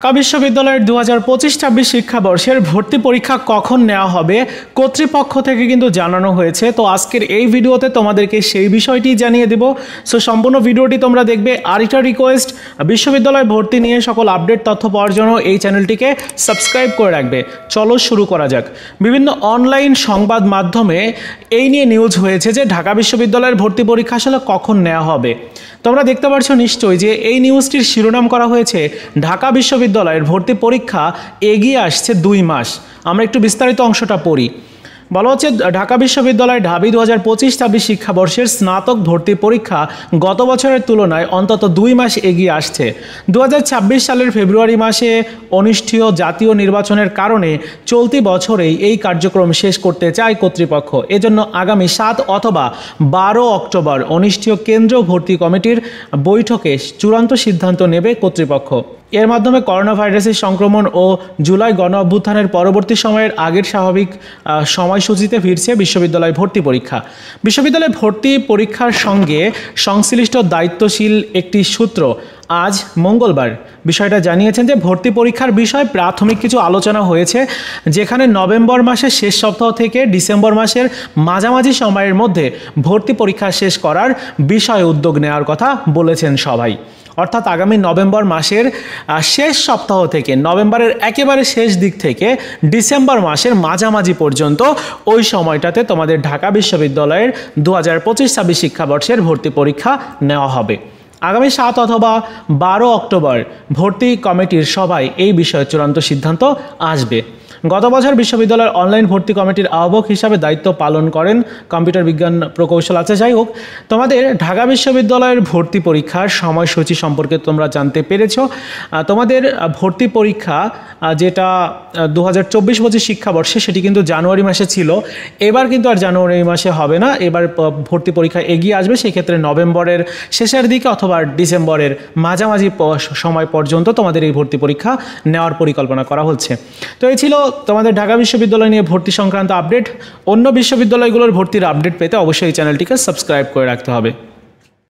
ঢাকা বিশ্ববিদ্যালয়ের 2025-26 শিক্ষাবর্ষের ভর্তি পরীক্ষা কখন নেওয়া হবে কর্তৃপক্ষ থেকে কিন্তু জানানো হয়েছে। তো আজকের এই ভিডিওতে তোমাদেরকে সেই বিষয়টি জানিয়ে দেব। সো সম্পূর্ণ ভিডিওটি তোমরা দেখবে। আর একটা রিকোয়েস্ট, বিশ্ববিদ্যালয় ভর্তি নিয়ে সকল আপডেট তথ্য পাওয়ার জন্য এই চ্যানেলটিকে সাবস্ক্রাইব করে রাখবে। চলো শুরু করা যাক। বিভিন্ন অনলাইন সংবাদ মাধ্যমে এই নিয়ে নিউজ হয়েছে যে ঢাকা বিশ্ববিদ্যালয়ের ভর্তি পরীক্ষা আসলে কখন নেওয়া হবে। তোমরা দেখতে পাচ্ছ নিশ্চয়ই যে এই নিউজটির শিরোনাম করা হয়েছে ঢাকা বিশ্ববিদ্যালয়ের ভর্তি পরীক্ষা এগিয়ে আসছে 2 মাস। আমরা একটু বিস্তারিত অংশটা পড়ি। বলা হচ্ছে ঢাকা বিশ্ববিদ্যালয় ঢাবি 2025-26 শিক্ষাবর্ষের স্নাতক ভর্তি পরীক্ষা গত বছরের তুলনায় অন্তত 2 মাস এগিয়ে আসছে। 2026 সালের ফেব্রুয়ারি মাসে অনুষ্ঠিত জাতীয় নির্বাচনের কারণে চলতি বছরেই এই কার্যক্রম শেষ করতে চায় কর্তৃপক্ষ। এজন্য আগামী 7 অথবা 12 অক্টোবর অনুষ্ঠিত কেন্দ্রীয় ভর্তি কমিটির বৈঠকে চূড়ান্ত সিদ্ধান্ত নেবে কর্তৃপক্ষ। এর মাধ্যমে করোনা ভাইরাসের সংক্রমণ ও জুলাই গণ অভ্যুত্থানের পরবর্তী সময়ের আগের স্বাভাবিক সময়সূচিতে ফিরছে বিশ্ববিদ্যালয় ভর্তি পরীক্ষা। বিশ্ববিদ্যালয় ভর্তি পরীক্ষার সঙ্গে সংশ্লিষ্ট দায়িত্বশীল একটি সূত্র আজ মঙ্গলবার বিষয়টা জানিয়েছেন যে ভর্তি পরীক্ষার বিষয়ে প্রাথমিক কিছু আলোচনা হয়েছে, যেখানে নভেম্বর মাসের শেষ সপ্তাহ থেকে ডিসেম্বর মাসের মাঝামাঝি সময়ের মধ্যে ভর্তি পরীক্ষা শেষ করার বিষয়ে উদ্যোগ নেওয়ার কথা বলেছেন সবাই। অর্থাৎ আগামী নভেম্বর মাসের শেষ সপ্তাহ থেকে, নভেম্বরের একেবারে শেষ দিক থেকে ডিসেম্বর মাসের মাঝামাঝি পর্যন্ত ওই সময়টাতে তোমাদের ঢাকা বিশ্ববিদ্যালয়ের 2025-26 শিক্ষাবর্ষের ভর্তি পরীক্ষা নেওয়া হবে। আগামী 7 অথবা 12 অক্টোবর ভর্তি কমিটির সভায় এই বিষয়ে চূড়ান্ত সিদ্ধান্ত আসবে। গত বছর বিশ্ববিদ্যালয়ের অনলাইন ভর্তি কমিটির আহ্বায়ক হিসাবে দায়িত্ব পালন করেন কম্পিউটার বিজ্ঞান প্রকৌশল। আছে যাই হোক, তোমাদের ঢাকা বিশ্ববিদ্যালয়ের ভর্তি পরীক্ষার সময়সূচি সম্পর্কে তোমরা জানতে পেরেছো। তোমাদের ভর্তি পরীক্ষা যেটা 2024-25 শিক্ষাবর্ষে, সেটি কিন্তু জানুয়ারি মাসে ছিল। এবার কিন্তু আর জানুয়ারি মাসে হবে না, এবার ভর্তি পরীক্ষা এগিয়ে আসবে। সেক্ষেত্রে নভেম্বরের শেষের দিকে অথবা ডিসেম্বরের মাঝামাঝি সময় পর্যন্ত তোমাদের এই ভর্তি পরীক্ষা নেওয়ার পরিকল্পনা করা হচ্ছে। তো এই ছিল তোমাদের ঢাকা বিশ্ববিদ্যালয় নিয়ে ভর্তি সংক্রান্ত আপডেট। অন্য বিশ্ববিদ্যালয়গুলোর ভর্তির আপডেট পেতে অবশ্যই এই চ্যানেলটিকে সাবস্ক্রাইব করে রাখতে হবে।